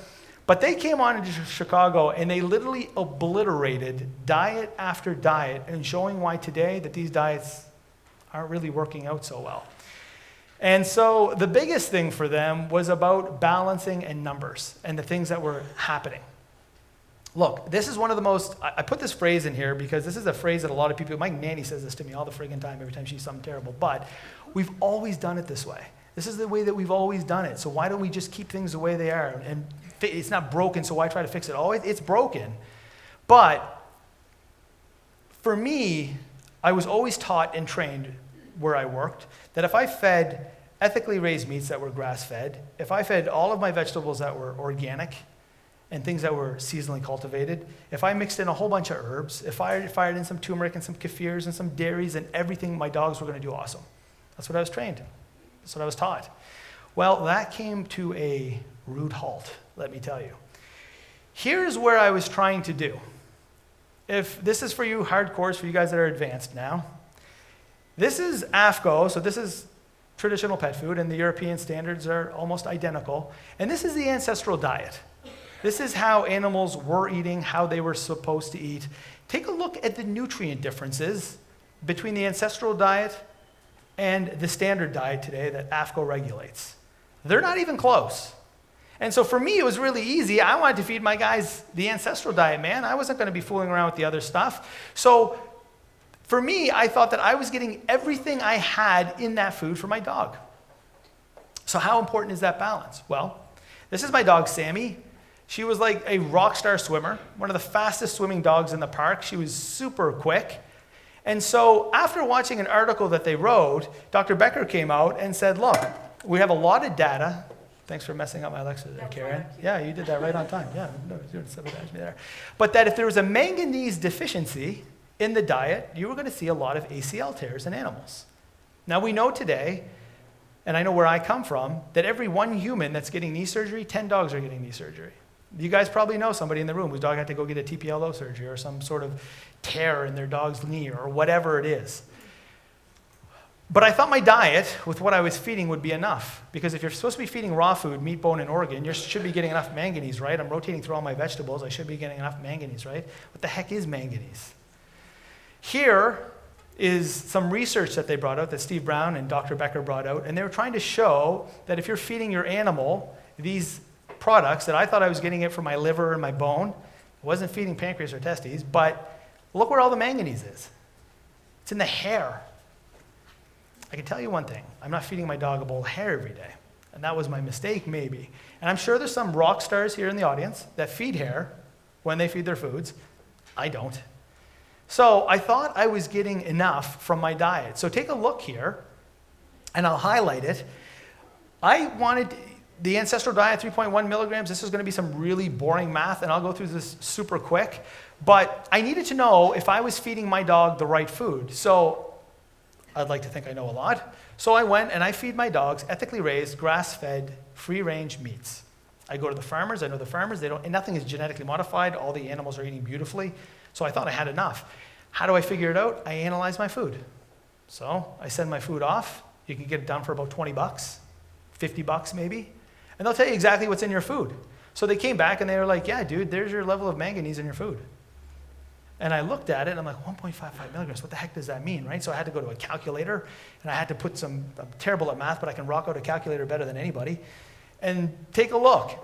But they came on into Chicago, and they literally obliterated diet after diet, and showing why today that these diets aren't really working out so well. And so the biggest thing for them was about balancing and numbers and the things that were happening. Look, this is one of the most, I put this phrase in here because this is a phrase that a lot of people, my nanny says this to me all the friggin' time every time she's something terrible, but we've always done it this way. This is the way that we've always done it. So why don't we just keep things the way they are? And it's not broken, so why try to fix it? Oh, it's broken. But for me, I was always taught and trained where I worked that if I fed ethically raised meats that were grass-fed, if I fed all of my vegetables that were organic and things that were seasonally cultivated, if I mixed in a whole bunch of herbs, if I fired in some turmeric and some kefirs and some dairies and everything, my dogs were going to do awesome. That's what I was trained. That's what I was taught. Well, that came to a rude halt, let me tell you. Here's where I was trying to do. If this is for you hardcores, for you guys that are advanced now, This is AFCO, so this is traditional pet food, and the European standards are almost identical. And this is the ancestral diet. This is how animals were eating, how they were supposed to eat. Take a look at the nutrient differences between the ancestral diet and the standard diet today that AFCO regulates. They're not even close. And so for me, it was really easy. I wanted to feed my guys the ancestral diet, man. I wasn't going to be fooling around with the other stuff. So for me, I thought that I was getting everything I had in that food for my dog. So how important is that balance? Well, this is my dog, Sammy. She was like a rock star swimmer, one of the fastest swimming dogs in the park. She was super quick. And so after watching an article that they wrote, Dr. Becker came out and said, look, we have a lot of data. Thanks for messing up my Alexa there, Karen. Yeah, you did that right on time. Yeah, no, you sabotaged me there. But that if there was a manganese deficiency in the diet, you were going to see a lot of ACL tears in animals. Now we know today, and I know where I come from, that every one human that's getting knee surgery, 10 dogs are getting knee surgery. You guys probably know somebody in the room whose dog had to go get a TPLO surgery or some sort of tear in their dog's knee or whatever it is. But I thought my diet, with what I was feeding, would be enough. Because if you're supposed to be feeding raw food, meat, bone, and organ, you should be getting enough manganese, right? I'm rotating through all my vegetables. I should be getting enough manganese, right? What the heck is manganese? Here is some research that they brought out, that Steve Brown and Dr. Becker brought out, and they were trying to show that if you're feeding your animal these products, that I thought I was getting it from my liver and my bone. I wasn't feeding pancreas or testes, but look where all the manganese is. It's in the hair. I can tell you one thing, I'm not feeding my dog a bowl of hair every day. And that was my mistake, maybe. And I'm sure there's some rock stars here in the audience that feed hair when they feed their foods. I don't. So I thought I was getting enough from my diet. So take a look here, and I'll highlight it. I wanted the ancestral diet, 3.1 milligrams. This is going to be some really boring math, and I'll go through this super quick. But I needed to know if I was feeding my dog the right food. So I'd like to think I know a lot. So I went and I feed my dogs ethically raised, grass-fed, free-range meats. I go to the farmers. I know the farmers. Nothing is genetically modified. All the animals are eating beautifully. So I thought I had enough. How do I figure it out? I analyze my food. So I send my food off. You can get it done for about 20 bucks, 50 bucks maybe. And they'll tell you exactly what's in your food. So they came back and they were like, yeah, dude, there's your level of manganese in your food. And I looked at it and I'm like, 1.55 milligrams, what the heck does that mean, right? So I had to go to a calculator and I had to put I'm terrible at math, but I can rock out a calculator better than anybody. And take a look.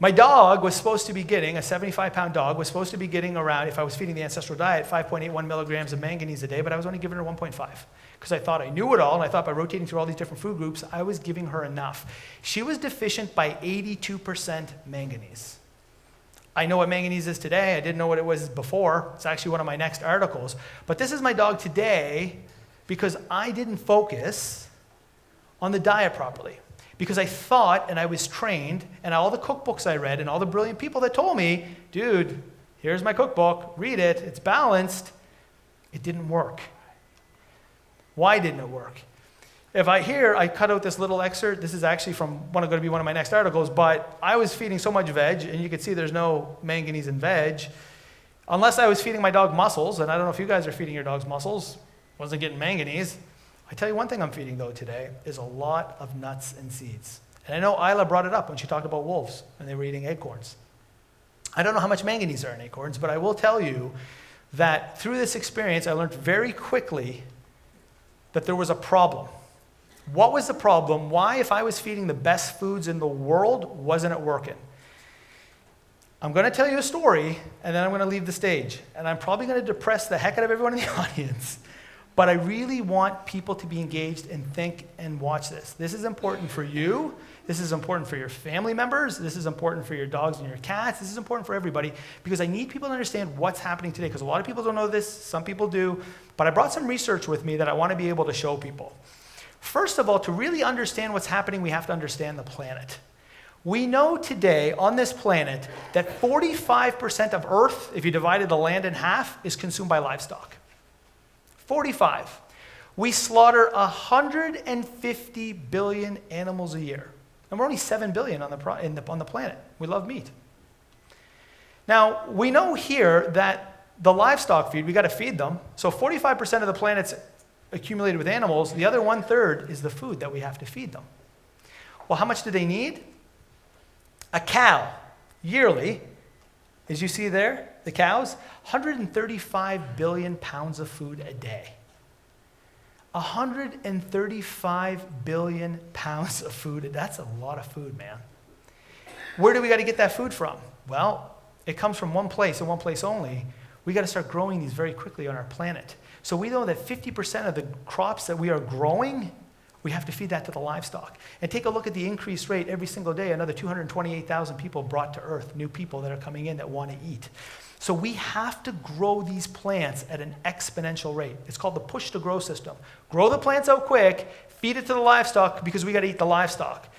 My dog was supposed to be getting, a 75-pound dog, was supposed to be getting around, if I was feeding the ancestral diet, 5.81 milligrams of manganese a day, but I was only giving her 1.5. Because I thought I knew it all, and I thought by rotating through all these different food groups, I was giving her enough. She was deficient by 82% manganese. I know what manganese is today. I didn't know what it was before. It's actually one of my next articles. But this is my dog today because I didn't focus on the diet properly. Because I thought, and I was trained, and all the cookbooks I read, and all the brilliant people that told me, dude, here's my cookbook, read it, it's balanced. It didn't work. Why didn't it work? I cut out this little excerpt. This is actually from going to be one of my next articles, but I was feeding so much veg, and you can see there's no manganese in veg, unless I was feeding my dog mussels, and I don't know if you guys are feeding your dogs mussels, wasn't getting manganese. I tell you one thing I'm feeding, though, today is a lot of nuts and seeds. And I know Isla brought it up when she talked about wolves, and they were eating acorns. I don't know how much manganese are in acorns, but I will tell you that through this experience, I learned very quickly that there was a problem. What was the problem? Why, if I was feeding the best foods in the world, wasn't it working? I'm going to tell you a story, and then I'm going to leave the stage. And I'm probably going to depress the heck out of everyone in the audience. But I really want people to be engaged and think and watch this. This is important for you. This is important for your family members. This is important for your dogs and your cats. This is important for everybody because I need people to understand what's happening today because a lot of people don't know this. Some people do. But I brought some research with me that I want to be able to show people. First of all, to really understand what's happening, we have to understand the planet. We know today on this planet that 45% of Earth, if you divided the land in half, is consumed by livestock. 45. We slaughter 150 billion animals a year. And we're only 7 billion on the planet. We love meat. Now, we know here that the livestock feed, we got to feed them. So 45% of the planet's accumulated with animals, the other 1/3 is the food that we have to feed them. Well, how much do they need? A cow, yearly, as you see there, the cows, 135 billion pounds of food a day. 135 billion pounds of food. That's a lot of food, man. Where do we got to get that food from? Well, it comes from one place and one place only. We got to start growing these very quickly on our planet. So we know that 50% of the crops that we are growing, we have to feed that to the livestock. And take a look at the increased rate every single day. Another 228,000 people brought to earth, new people that are coming in that want to eat. So we have to grow these plants at an exponential rate. It's called the push to grow system. Grow the plants out quick, feed it to the livestock because we got to eat the livestock.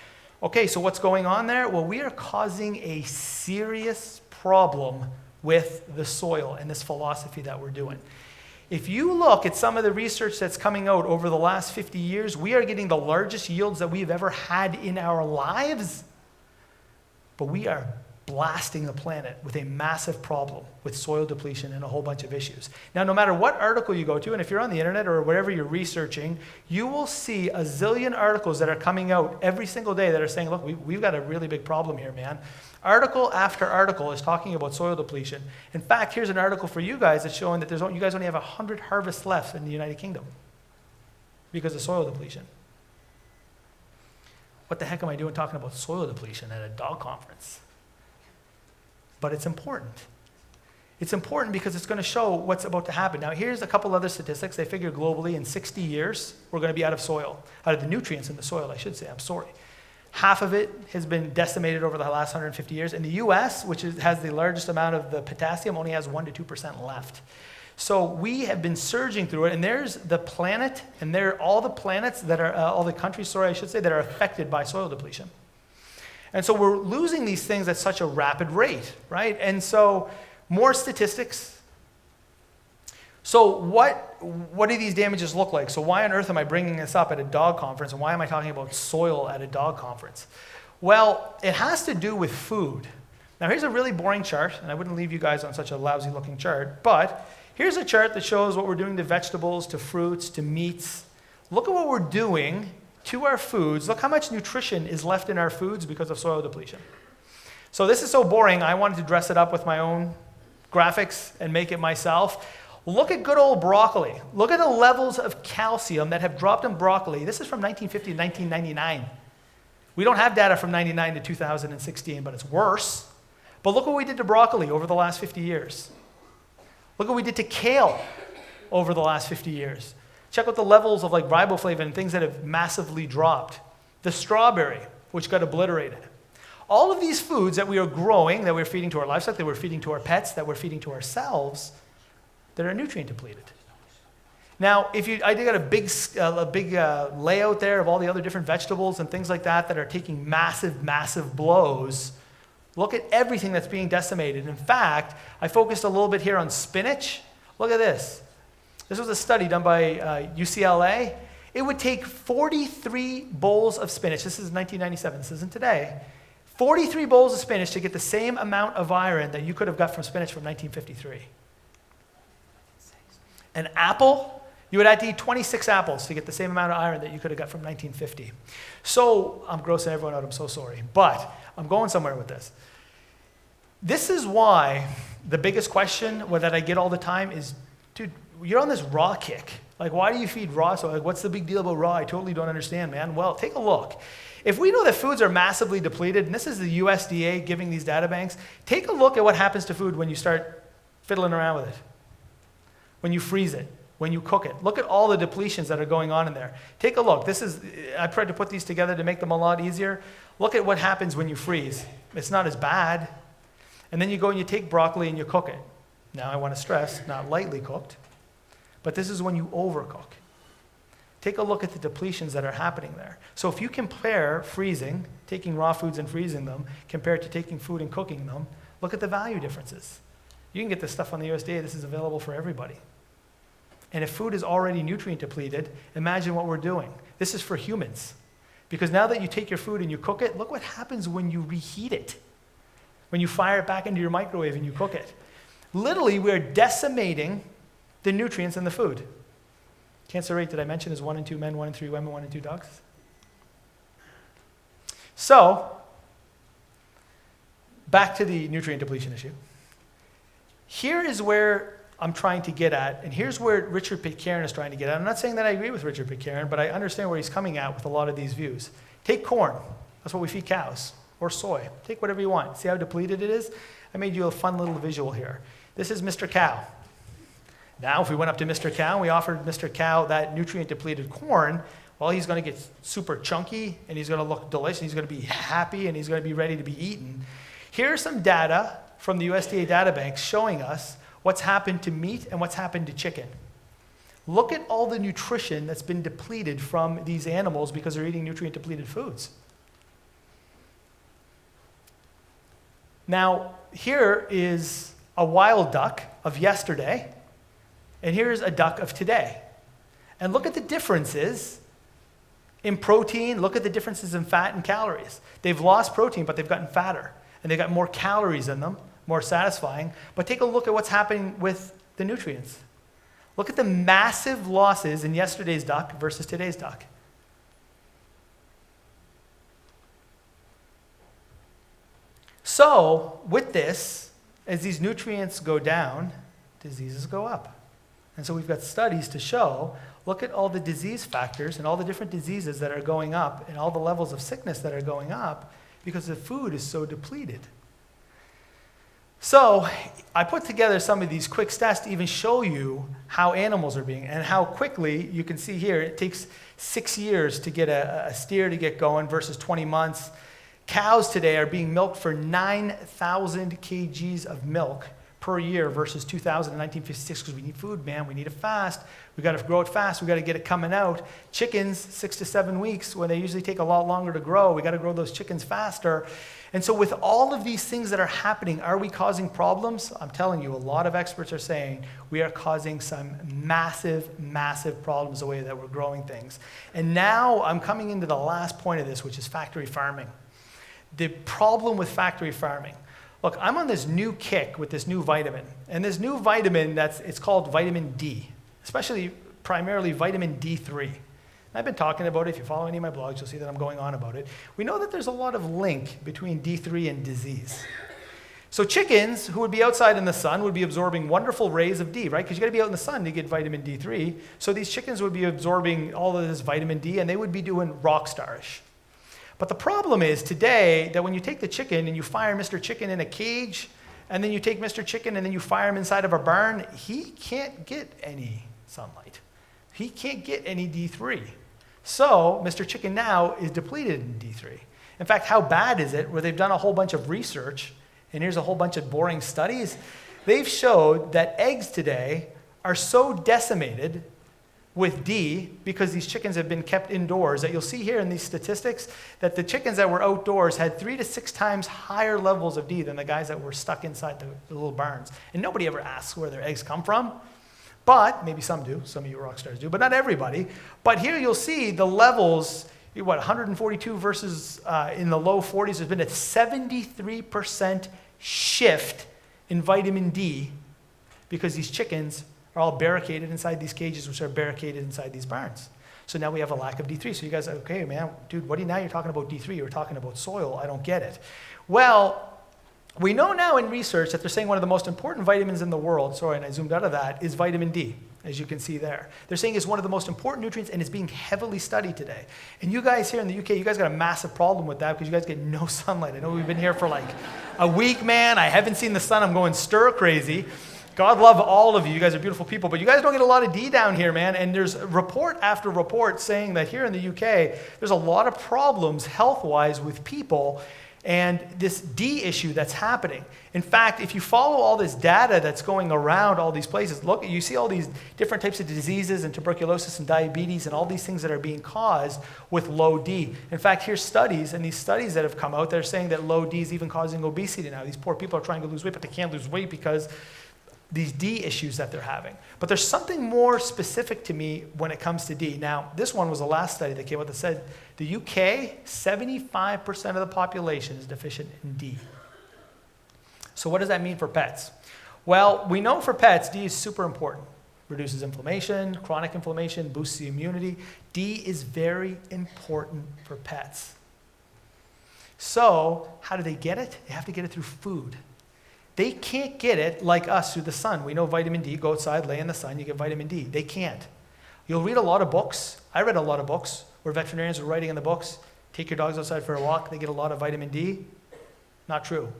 Okay, so what's going on there? Well, we are causing a serious problem with the soil and this philosophy that we're doing. If you look at some of the research that's coming out over the last 50 years, we are getting the largest yields that we've ever had in our lives, but we are blasting the planet with a massive problem with soil depletion and a whole bunch of issues. Now, no matter what article you go to, and if you're on the internet or wherever you're researching, you will see a zillion articles that are coming out every single day that are saying, look, we've got a really big problem here, man. Article after article is talking about soil depletion. In fact, here's an article for you guys that's showing that you guys only have 100 harvests left in the United Kingdom because of soil depletion. What the heck am I doing talking about soil depletion at a dog conference? But it's important. It's important because it's going to show what's about to happen. Now, here's a couple other statistics. They figure globally in 60 years, we're going to be out of soil, out of the nutrients in the soil, I should say. I'm sorry. Half of it has been decimated over the last 150 years. In the US, which has the largest amount of the potassium, only has 1% to 2% left. So we have been surging through it, and there's the planet, and there are all the planets that are, all the countries, I should say, that are affected by soil depletion. And so we're losing these things at such a rapid rate, right? And so more statistics. So what do these damages look like? So why on earth am I bringing this up at a dog conference, and why am I talking about soil at a dog conference? Well, it has to do with food. Now here's a really boring chart, and I wouldn't leave you guys on such a lousy looking chart, but here's a chart that shows what we're doing to vegetables, to fruits, to meats. Look at what we're doing to our foods. Look how much nutrition is left in our foods because of soil depletion. So this is so boring, I wanted to dress it up with my own graphics and make it myself. Look at good old broccoli. Look at the levels of calcium that have dropped in broccoli. This is from 1950 to 1999. We don't have data from 99 to 2016, but it's worse. But look what we did to broccoli over the last 50 years. Look what we did to kale over the last 50 years. Check out the levels of like riboflavin and things that have massively dropped. The strawberry, which got obliterated. All of these foods that we are growing, that we're feeding to our livestock, that we're feeding to our pets, that we're feeding to ourselves, that are nutrient depleted. Now, I got a big layout there of all the other different vegetables and things like that are taking massive, massive blows. Look at everything that's being decimated. In fact, I focused a little bit here on spinach. Look at this. This was a study done by UCLA. It would take 43 bowls of spinach. This is 1997. This isn't today. 43 bowls of spinach to get the same amount of iron that you could have got from spinach from 1953. An apple, you would have to eat 26 apples to get the same amount of iron that you could have got from 1950. So, I'm grossing everyone out, I'm so sorry. But I'm going somewhere with this. This is why the biggest question that I get all the time is, dude, you're on this raw kick. Like, why do you feed raw? So, like, what's the big deal about raw? I totally don't understand, man. Well, take a look. If we know that foods are massively depleted, and this is the USDA giving these data banks, take a look at what happens to food when you start fiddling around with it. When you freeze it, when you cook it. Look at all the depletions that are going on in there. Take a look. I tried to put these together to make them a lot easier. Look at what happens when you freeze. It's not as bad. And then you go and you take broccoli and you cook it. Now I want to stress, not lightly cooked, but this is when you overcook. Take a look at the depletions that are happening there. So if you compare freezing, taking raw foods and freezing them, compared to taking food and cooking them, look at the value differences. You can get this stuff on the USDA. This is available for everybody. And if food is already nutrient depleted, imagine what we're doing. This is for humans. Because now that you take your food and you cook it, look what happens when you reheat it. When you fire it back into your microwave and you cook it. Literally, we're decimating the nutrients in the food. Cancer rate, did I mention, is 1 in 2 men, 1 in 3 women, 1 in 2 dogs? So, back to the nutrient depletion issue. Here is where I'm trying to get at, and here's where Richard Pitcairn is trying to get at. I'm not saying that I agree with Richard Pitcairn, but I understand where he's coming at with a lot of these views. Take corn. That's what we feed cows. Or soy. Take whatever you want. See how depleted it is? I made you a fun little visual here. This is Mr. Cow. Now, if we went up to Mr. Cow and we offered Mr. Cow that nutrient-depleted corn, well, he's going to get super chunky, and he's going to look delicious, he's going to be happy, and he's going to be ready to be eaten. Here's some data from the USDA data banks showing us what's happened to meat and what's happened to chicken. Look at all the nutrition that's been depleted from these animals because they're eating nutrient-depleted foods. Now, here is a wild duck of yesterday, and here's a duck of today. And look at the differences in protein. Look at the differences in fat and calories. They've lost protein, but they've gotten fatter, and they've got more calories in them, more satisfying. But take a look at what's happening with the nutrients. Look at the massive losses in yesterday's duck versus today's duck. So, with this, as these nutrients go down, diseases go up. And so we've got studies to show, look at all the disease factors and all the different diseases that are going up and all the levels of sickness that are going up because the food is so depleted. So, I put together some of these quick stats to even show you how animals are being, and how quickly, you can see here, it takes 6 years to get a steer to get going versus 20 months. Cows today are being milked for 9,000 kgs of milk per year versus 2,000 in 1956 because we need food, man. We need it fast. We got to grow it fast. We got to get it coming out. Chickens, 6 to 7 weeks, when they usually take a lot longer to grow. We got to grow those chickens faster. And so with all of these things that are happening, are we causing problems? I'm telling you, a lot of experts are saying we are causing some massive, massive problems the way that we're growing things. And now I'm coming into the last point of this, which is factory farming. The problem with factory farming. Look, I'm on this new kick with this new vitamin. And this new vitamin, it's called vitamin D, especially primarily vitamin D3. And I've been talking about it. If you follow any of my blogs, you'll see that I'm going on about it. We know that there's a lot of link between D3 and disease. So chickens who would be outside in the sun would be absorbing wonderful rays of D, right? Because you got to be out in the sun to get vitamin D3. So these chickens would be absorbing all of this vitamin D, and they would be doing rock starish. But the problem is today that when you take the chicken and you fire Mr. Chicken in a cage, and then you take Mr. Chicken and then you fire him inside of a barn, he can't get any sunlight. He can't get any D3. So Mr. Chicken now is depleted in D3. In fact, how bad is it where they've done a whole bunch of research, and here's a whole bunch of boring studies. They've showed that eggs today are so decimated with D, because these chickens have been kept indoors, that you'll see here in these statistics that the chickens that were outdoors had 3 to 6 times higher levels of D than the guys that were stuck inside the little barns. And nobody ever asks where their eggs come from, but maybe some do, some of you rock stars do, but not everybody. But here you'll see the levels, 142 versus in the low 40s, there's been a 73% shift in vitamin D because these chickens are all barricaded inside these cages, which are barricaded inside these barns. So now we have a lack of D3. So you guys are, okay, man, dude, now you're talking about D3, you're talking about soil, I don't get it. Well, we know now in research that they're saying one of the most important vitamins in the world, sorry, and I zoomed out of that, is vitamin D, as you can see there. They're saying it's one of the most important nutrients, and it's being heavily studied today. And you guys here in the UK, you guys got a massive problem with that because you guys get no sunlight. I know we've been here for like a week, man. I haven't seen the sun. I'm going stir crazy. God love all of you. You guys are beautiful people, but you guys don't get a lot of D down here, man. And there's report after report saying that here in the UK, there's a lot of problems health-wise with people and this D issue that's happening. In fact, if you follow all this data that's going around all these places, look, you see all these different types of diseases and tuberculosis and diabetes and all these things that are being caused with low D. In fact, here's studies, and these studies that have come out, they're saying that low D is even causing obesity now. These poor people are trying to lose weight, but they can't lose weight because these D issues that they're having. But there's something more specific to me when it comes to D. Now, this one was the last study that came out that said the UK, 75% of the population is deficient in D. So what does that mean for pets? Well, we know for pets, D is super important. reduces inflammation, chronic inflammation, boosts the immunity. D is very important for pets. So how do they get it? They have to get it through food. They can't get it like us through the sun. We know vitamin D, go outside, lay in the sun, you get vitamin D. They can't. You'll read a lot of books. I read a lot of books where veterinarians are writing in the books, take your dogs outside for a walk, they get a lot of vitamin D. Not true.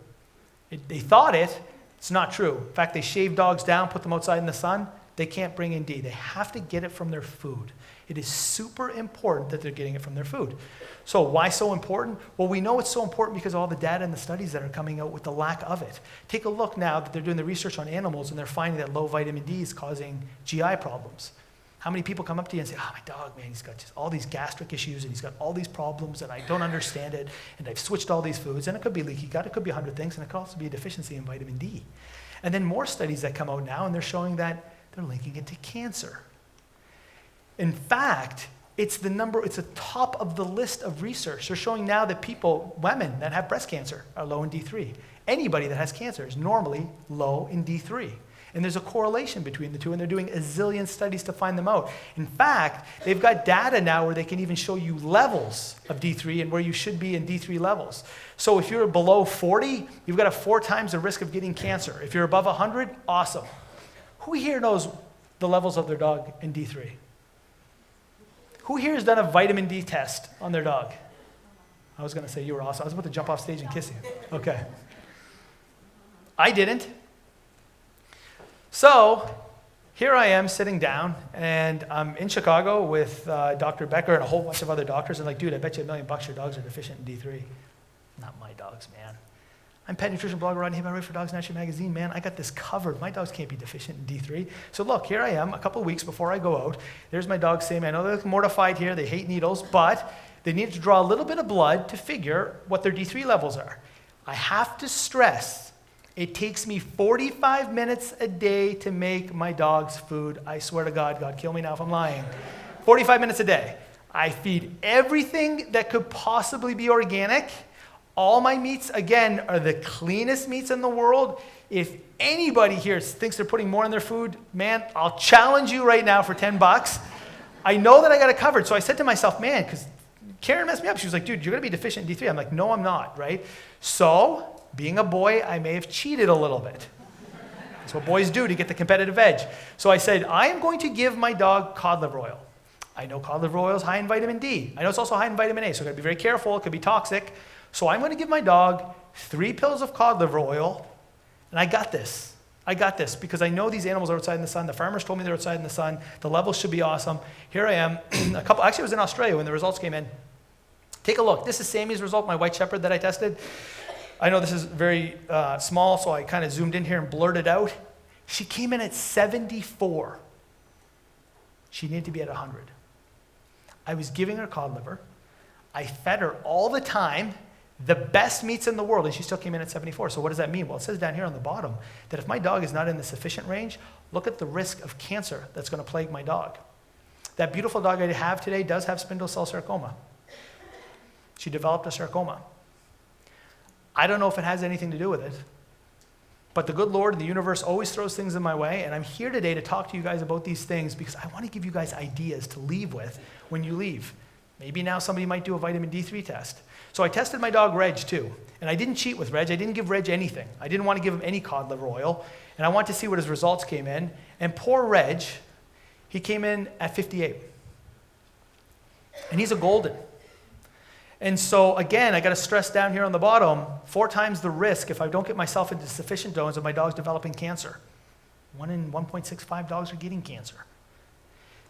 They thought it's not true. In fact, they shave dogs down, put them outside in the sun, they can't bring in D. They have to get it from their food. It is super important that they're getting it from their food. So why so important? Well, we know it's so important because of all the data and the studies that are coming out with the lack of it. Take a look now that they're doing the research on animals and they're finding that low vitamin D is causing GI problems. How many people come up to you and say, oh, my dog, man, he's got just all these gastric issues and he's got all these problems and I don't understand it and I've switched all these foods, and it could be leaky gut, it could be 100 things, and it could also be a deficiency in vitamin D. And then more studies that come out now and they're showing that they're linking it to cancer. In fact, it's the top of the list of research. They're showing now that women that have breast cancer are low in D3. Anybody that has cancer is normally low in D3. And there's a correlation between the two, and they're doing a zillion studies to find them out. In fact, they've got data now where they can even show you levels of D3 and where you should be in D3 levels. So if you're below 40, you've got a 4 times the risk of getting cancer. If you're above 100, awesome. Who here knows the levels of their dog in D3? Who here has done a vitamin D test on their dog? I was going to say you were awesome. I was about to jump off stage and kiss you. Okay. I didn't. So here I am sitting down, and I'm in Chicago with Dr. Becker and a whole bunch of other doctors. And like, dude, I bet you $1 million your dogs are deficient in D3. Not my dogs, man. I'm pet nutrition blogger Rodney Habib. I write for Dogs Naturally magazine, man. I got this covered. My dogs can't be deficient in D3. So look, here I am a couple of weeks before I go out. There's my dogs saying, I know they're mortified here. They hate needles, but they need to draw a little bit of blood to figure what their D3 levels are. I have to stress, it takes me 45 minutes a day to make my dog's food. I swear to God, God kill me now if I'm lying. 45 minutes a day. I feed everything that could possibly be organic. All my meats, again, are the cleanest meats in the world. If anybody here thinks they're putting more in their food, man, I'll challenge you right now for $10. I know that I got it covered. So I said to myself, man, because Karen messed me up. She was like, dude, you're going to be deficient in D3. I'm like, no, I'm not, right? So, being a boy, I may have cheated a little bit. That's what boys do to get the competitive edge. So I said, I am going to give my dog cod liver oil. I know cod liver oil is high in vitamin D. I know it's also high in vitamin A, so I've got to be very careful. It could be toxic. So I'm going to give my dog 3 pills of cod liver oil, and I got this. I got this because I know these animals are outside in the sun. The farmers told me they're outside in the sun. The levels should be awesome. Here I am. Actually, I was in Australia when the results came in. Take a look. This is Sammy's result, my white shepherd that I tested. I know this is very small, so I kind of zoomed in here and blurred it out. She came in at 74. She needed to be at 100. I was giving her cod liver. I fed her all the time, the best meats in the world, and she still came in at 74. So what does that mean? Well, it says down here on the bottom that if my dog is not in the sufficient range, look at the risk of cancer that's going to plague my dog. That beautiful dog I have today does have spindle cell sarcoma. She developed a sarcoma. I don't know if it has anything to do with it, but the good Lord and the universe always throws things in my way, and I'm here today to talk to you guys about these things because I want to give you guys ideas to leave with when you leave. Maybe now somebody might do a vitamin D3 test. So I tested my dog Reg too, and I didn't cheat with Reg. I didn't give Reg anything. I didn't want to give him any cod liver oil, and I wanted to see what his results came in. And poor Reg, he came in at 58. And he's a golden. And so again, I got to stress down here on the bottom, 4 times the risk if I don't get myself into sufficient dose of my dog's developing cancer. 1 in 1.65 dogs are getting cancer.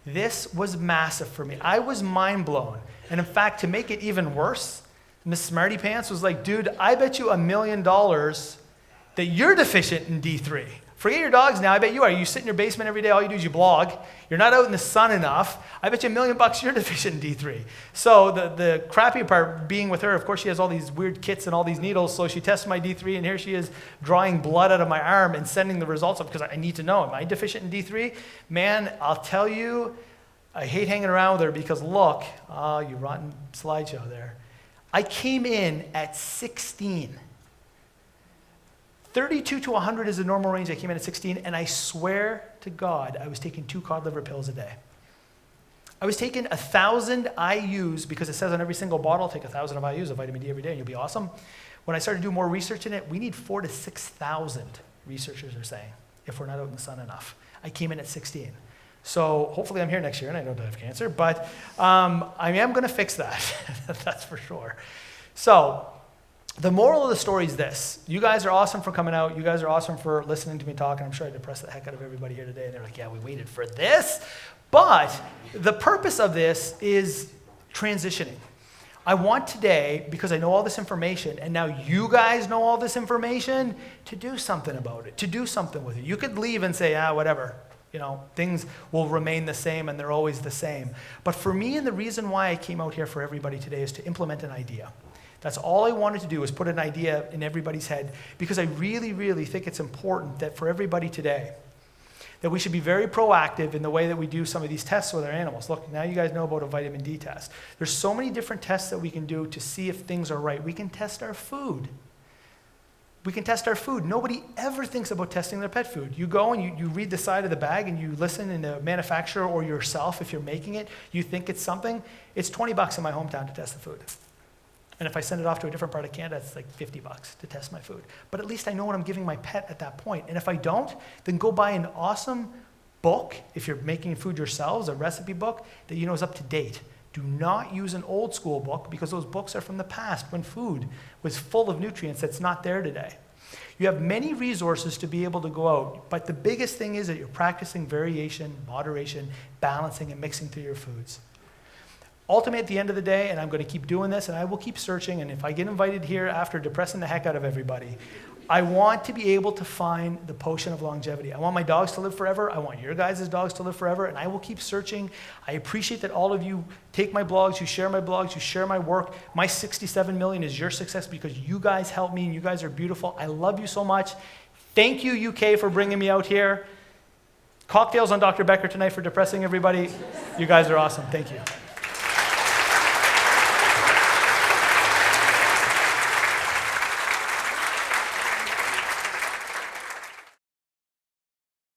This was massive for me. I was mind blown. And in fact, to make it even worse, Miss Smarty Pants was like, dude, I bet you $1 million that you're deficient in D3. Forget your dogs now. I bet you are. You sit in your basement every day. All you do is you blog. You're not out in the sun enough. I bet you $1 million you're deficient in D3. So the crappy part being with her, of course, she has all these weird kits and all these needles. So she tests my D3, and here she is drawing blood out of my arm and sending the results up because I need to know, am I deficient in D3? Man, I'll tell you, I hate hanging around with her because look, oh, you rotten slideshow there. I came in at 16. 32 to 100 is the normal range. I came in at 16, and I swear to God, I was taking 2 cod liver pills a day. I was taking 1,000 IUs, because it says on every single bottle, take 1,000 of IUs of vitamin D every day and you'll be awesome. When I started to do more research in it, we need 4,000 to 6,000, researchers are saying, if we're not out in the sun enough. I came in at 16. So hopefully I'm here next year and I don't have cancer, but I am going to fix that. That's for sure. So the moral of the story is this. You guys are awesome for coming out. You guys are awesome for listening to me talk, and I'm sure I depressed the heck out of everybody here today. And they're like, yeah, we waited for this. But the purpose of this is transitioning. I want today, because I know all this information, and now you guys know all this information, to do something about it, to do something with it. You could leave and say, whatever. Things will remain the same and they're always the same. But for me, and the reason why I came out here for everybody today, is to implement an idea. That's all I wanted to do, is put an idea in everybody's head, because I really, really think it's important that for everybody today, that we should be very proactive in the way that we do some of these tests with our animals. Look, now you guys know about a vitamin D test. There's so many different tests that we can do to see if things are right. We can test our food. We can test our food. Nobody ever thinks about testing their pet food. You go and you read the side of the bag and you listen, and the manufacturer or yourself, if you're making it, you think it's something. It's $20 in my hometown to test the food. And if I send it off to a different part of Canada, it's like $50 to test my food. But at least I know what I'm giving my pet at that point. And if I don't, then go buy an awesome book, if you're making food yourselves, a recipe book that you know is up to date. Do not use an old school book, because those books are from the past when food was full of nutrients that's not there today. You have many resources to be able to go out, but the biggest thing is that you're practicing variation, moderation, balancing, and mixing through your foods. Ultimately, at the end of the day, and I'm going to keep doing this, and I will keep searching, and if I get invited here after depressing the heck out of everybody, I want to be able to find the potion of longevity. I want my dogs to live forever. I want your guys' dogs to live forever, and I will keep searching. I appreciate that all of you take my blogs, you share my work. My 67 million is your success because you guys help me, and you guys are beautiful. I love you so much. Thank you, UK, for bringing me out here. Cocktails on Dr. Becker tonight for depressing everybody. You guys are awesome. Thank you.